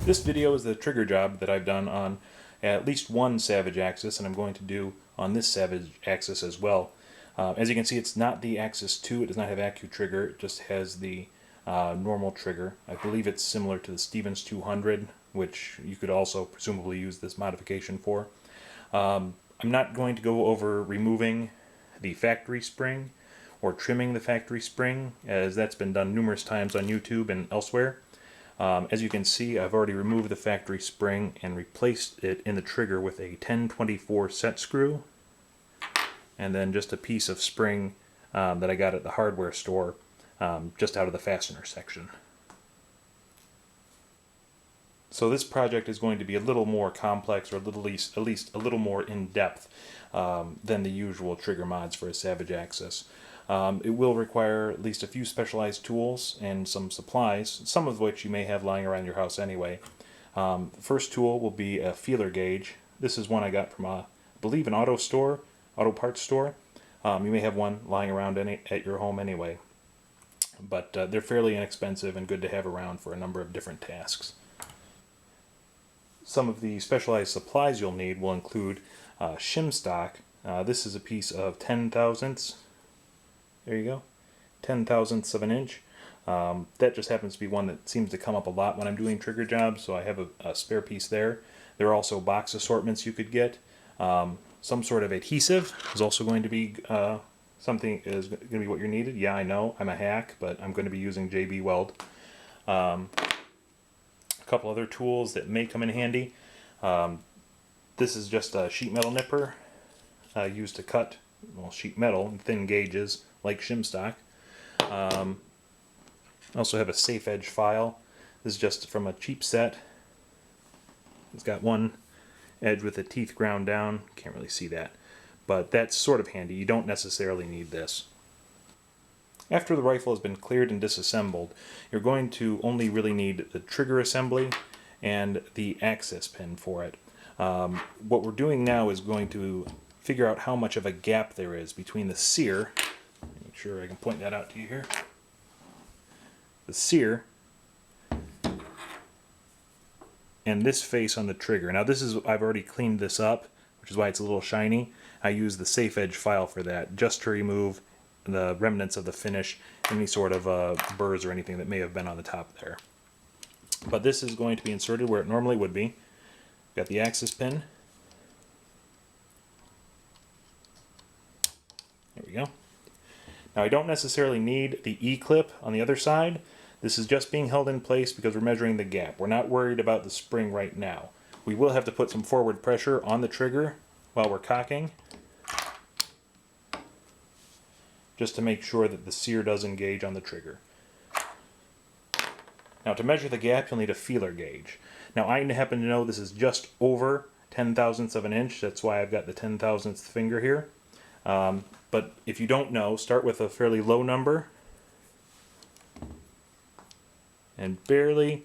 This video is the trigger job that I've done on at least one Savage axis, and I'm going to do on this Savage axis as well. As you can see, it's not the Axis 2, it does not have AccuTrigger, it just has the normal trigger. I believe it's similar to the Stevens 200, which you could also presumably use this modification for. I'm not going to go over removing the factory spring or trimming the factory spring, as that's been done numerous times on YouTube and elsewhere. As you can see, I've already removed the factory spring and replaced it in the trigger with a 1024 set screw, and then just a piece of spring that I got at the hardware store just out of the fastener section. So this project is going to be a little more complex, or at least a little more in-depth than the usual trigger mods for a Savage axis. It will require at least a few specialized tools and some supplies, some of which you may have lying around your house anyway. The first tool will be a feeler gauge. This is one I got from, I believe, an auto parts store. You may have one lying around at your home anyway. But they're fairly inexpensive and good to have around for a number of different tasks. Some of the specialized supplies you'll need will include shim stock. This is a piece of 10 thousandths. There you go, 10 thousandths of an inch. That just happens to be one that seems to come up a lot when I'm doing trigger jobs, so I have a spare piece there. There are also box assortments you could get. Some sort of adhesive is also going to be something is going to be what you're needed. Yeah, I know, I'm a hack, but I'm going to be using JB Weld. A couple other tools that may come in handy. This is just a sheet metal nipper used to cut sheet metal in thin gauges like shim stock. I also have a safe edge file. This is just from a cheap set. It's got one edge with the teeth ground down. Can't really see that, but that's sort of handy. You don't necessarily need this. After the rifle has been cleared and disassembled, you're going to only really need the trigger assembly and the axis pin for it. What we're doing now is going to figure out how much of a gap there is between the sear. Make sure I can point that out to you here. The sear and this face on the trigger. Now I've already cleaned this up, which is why it's a little shiny. I use the safe edge file for that, just to remove the remnants of the finish, any sort of burrs or anything that may have been on the top there. But this is going to be inserted where it normally would be. Got the axis pin. There we go. Now I don't necessarily need the E-clip on the other side. This is just being held in place because we're measuring the gap. We're not worried about the spring right now. We will have to put some forward pressure on the trigger while we're cocking, just to make sure that the sear does engage on the trigger. Now to measure the gap, you'll need a feeler gauge. Now I happen to know this is just over 10 thousandths of an inch. That's why I've got the 10 thousandths finger here. But if you don't know, start with a fairly low number and barely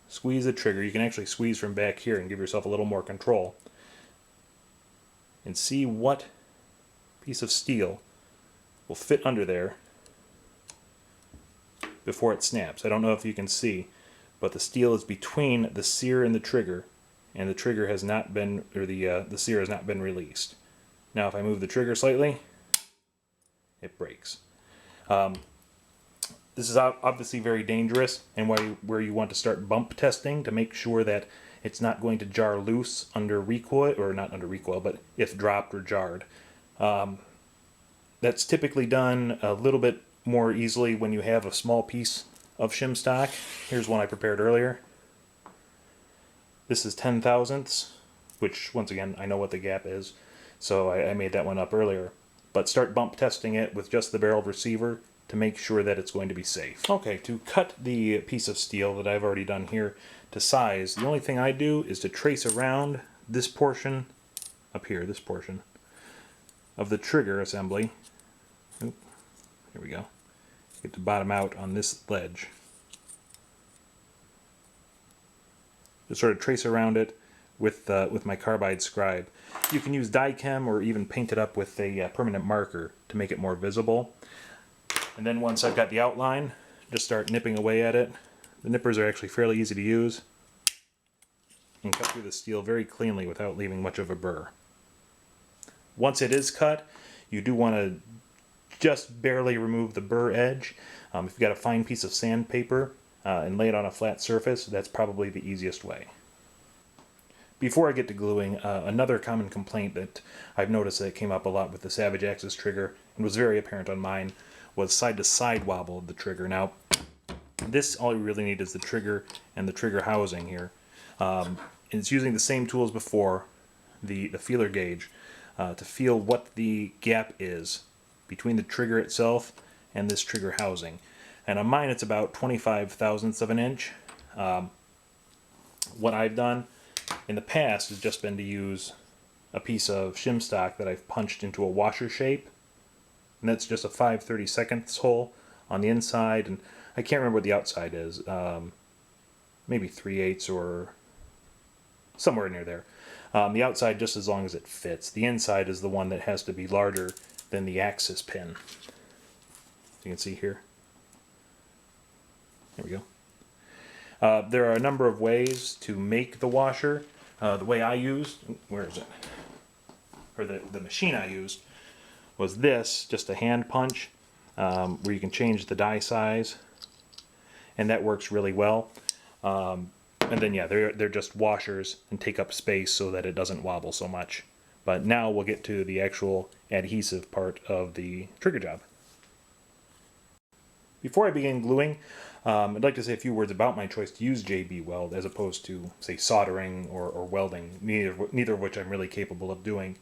squeeze the trigger. You can actually squeeze from back here and give yourself a little more control. And see what piece of steel will fit under there before it snaps. I don't know if you can see, but the steel is between the sear and the trigger has not been, or the sear has not been released. Now if I move the trigger slightly, it breaks. This is obviously very dangerous, and where you want to start bump testing to make sure that it's not going to jar loose under recoil, or not under recoil, but if dropped or jarred. That's typically done a little bit more easily when you have a small piece of shim stock. Here's one I prepared earlier. This is 10 thousandths, which once again I know what the gap is, so I made that one up earlier. But start bump testing it with just the barreled receiver to make sure that it's going to be safe. Okay, to cut the piece of steel that I've already done here to size, the only thing I do is to trace around this portion up here, this portion of the trigger assembly. Oop, here we go. Get to bottom out on this ledge. Just sort of trace around it with my carbide scribe. You can use die chem or even paint it up with a permanent marker to make it more visible. And then once I've got the outline, just start nipping away at it. The nippers are actually fairly easy to use. and cut through the steel very cleanly without leaving much of a burr. Once it is cut, you do want to just barely remove the burr edge. If you've got a fine piece of sandpaper and lay it on a flat surface, that's probably the easiest way. Before I get to gluing, another common complaint that I've noticed that came up a lot with the Savage Axis trigger, and was very apparent on mine, was side-to-side wobble of the trigger. Now, this, all you really need is the trigger and the trigger housing here. And it's using the same tool as before, the feeler gauge, to feel what the gap is between the trigger itself and this trigger housing. And on mine it's about 25 thousandths of an inch. What I've done in the past has just been to use a piece of shim stock that I've punched into a washer shape, and that's just a 5/32 hole on the inside, and I can't remember what the outside is, maybe 3/8 or somewhere near there. The outside just as long as it fits. The inside is the one that has to be larger than the axis pin. You can see here. There we go. There are a number of ways to make the washer. The way I used, where is it? Or the machine I used was this, just a hand punch, where you can change the die size, and that works really well. And then yeah, they're just washers and take up space so that it doesn't wobble so much. But now we'll get to the actual adhesive part of the trigger job. Before I begin gluing, I'd like to say a few words about my choice to use JB Weld as opposed to, say, soldering or welding, neither of which I'm really capable of doing.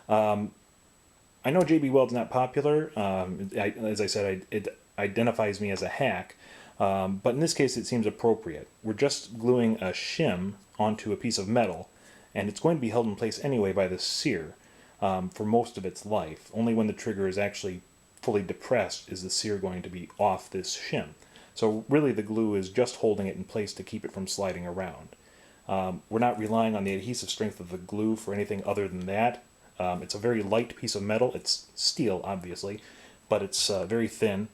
I know JB Weld's not popular. As I said, it identifies me as a hack. But in this case it seems appropriate. We're just gluing a shim onto a piece of metal, and it's going to be held in place anyway by the sear for most of its life. Only when the trigger is actually fully depressed is the sear going to be off this shim. So really the glue is just holding it in place to keep it from sliding around. We're not relying on the adhesive strength of the glue for anything other than that. It's a very light piece of metal. It's steel, obviously, but it's very thin.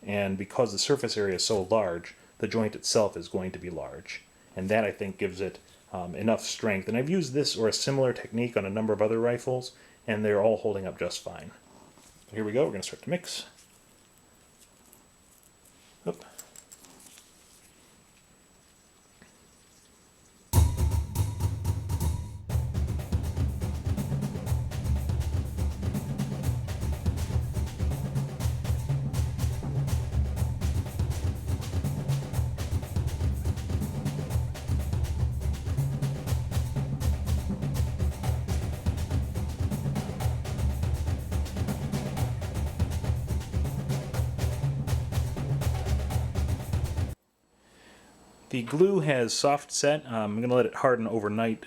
And because the surface area is so large, the joint itself is going to be large. And that, I think, gives it enough strength. And I've used this or a similar technique on a number of other rifles, and they're all holding up just fine. So here we go, we're going to start to mix. Oop. The glue has soft set. I'm going to let it harden overnight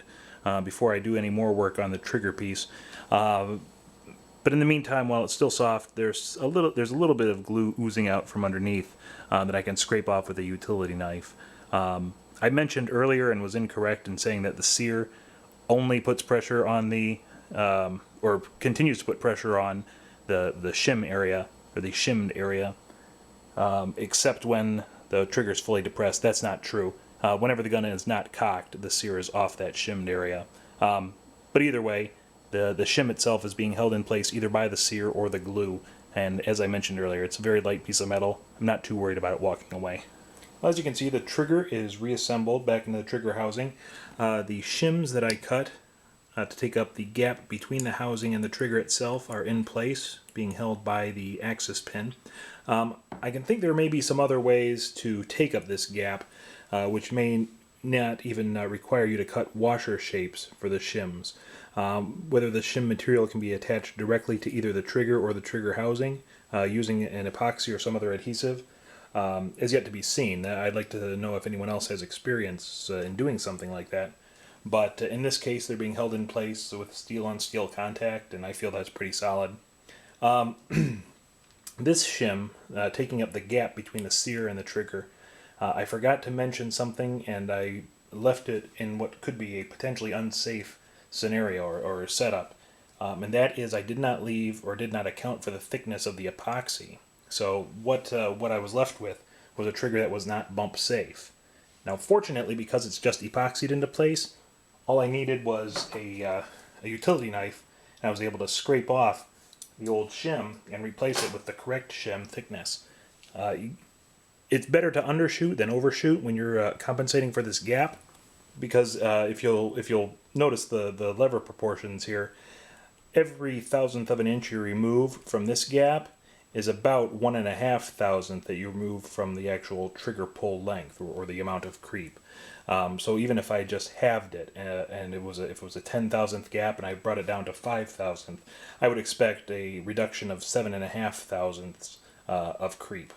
before I do any more work on the trigger piece. But in the meantime, while it's still soft, there's a little bit of glue oozing out from underneath that I can scrape off with a utility knife. I mentioned earlier and was incorrect in saying that the sear only puts pressure on the, or continues to put pressure on the shim area, or the shimmed area, except when the trigger is fully depressed. That's not true. Whenever the gun is not cocked, the sear is off that shimmed area. But either way, the shim itself is being held in place either by the sear or the glue. And as I mentioned earlier, it's a very light piece of metal. I'm not too worried about it walking away. Well, as you can see, the trigger is reassembled back into the trigger housing. The shims that I cut to take up the gap between the housing and the trigger itself are in place, being held by the axis pin. I can think there may be some other ways to take up this gap, which may not even require you to cut washer shapes for the shims. Whether the shim material can be attached directly to either the trigger or the trigger housing using an epoxy or some other adhesive is yet to be seen. I'd like to know if anyone else has experience in doing something like that. But in this case, they're being held in place with steel-on-steel contact, and I feel that's pretty solid. This shim, taking up the gap between the sear and the trigger, I forgot to mention something, and I left it in what could be a potentially unsafe scenario or setup, and that is I did not leave or did not account for the thickness of the epoxy. So what I was left with was a trigger that was not bump safe. Now, fortunately, because it's just epoxied into place, All I needed was a utility knife, and I was able to scrape off the old shim and replace it with the correct shim thickness. It's better to undershoot than overshoot when you're compensating for this gap, because if you'll notice the lever proportions here, every thousandth of an inch you remove from this gap is about 1.5 thousandth that you remove from the actual trigger pull length, or the amount of creep. So even if I just halved it, and if it was a 10,000th gap and I brought it down to 5,000th, I would expect a reduction of 7.5 thousandths of creep.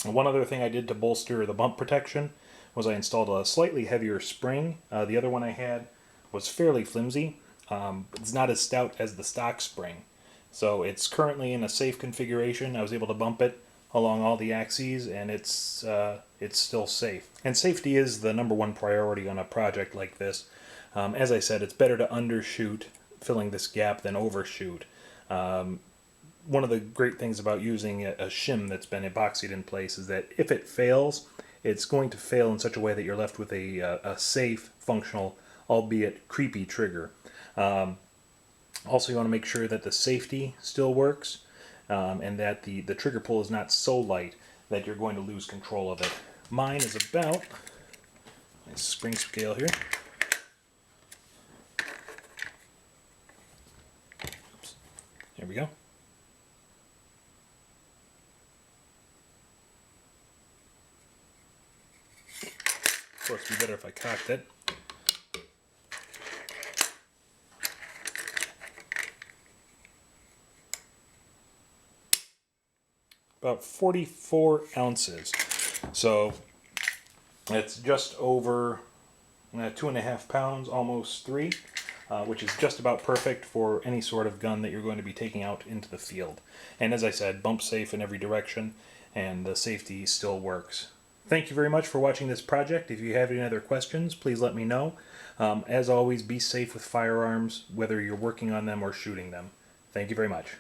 And one other thing I did to bolster the bump protection was I installed a slightly heavier spring. The other one I had was fairly flimsy. It's not as stout as the stock spring. So it's currently in a safe configuration. I was able to bump it along all the axes, and it's still safe. And safety is the #1 priority on a project like this. As I said, it's better to undershoot filling this gap than overshoot. One of the great things about using a shim that's been epoxied in place is that if it fails, it's going to fail in such a way that you're left with a safe, functional, albeit creepy trigger. Also, you want to make sure that the safety still works, and that the trigger pull is not so light that you're going to lose control of it. Mine is about, my spring scale here, oops, there we go. Of course, it'd be better if I cocked it. About 44 ounces. So it's just over 2.5 pounds, almost 3, which is just about perfect for any sort of gun that you're going to be taking out into the field. And as I said, bump safe in every direction, and the safety still works. Thank you very much for watching this project. If you have any other questions, please let me know. As always, be safe with firearms, whether you're working on them or shooting them. Thank you very much.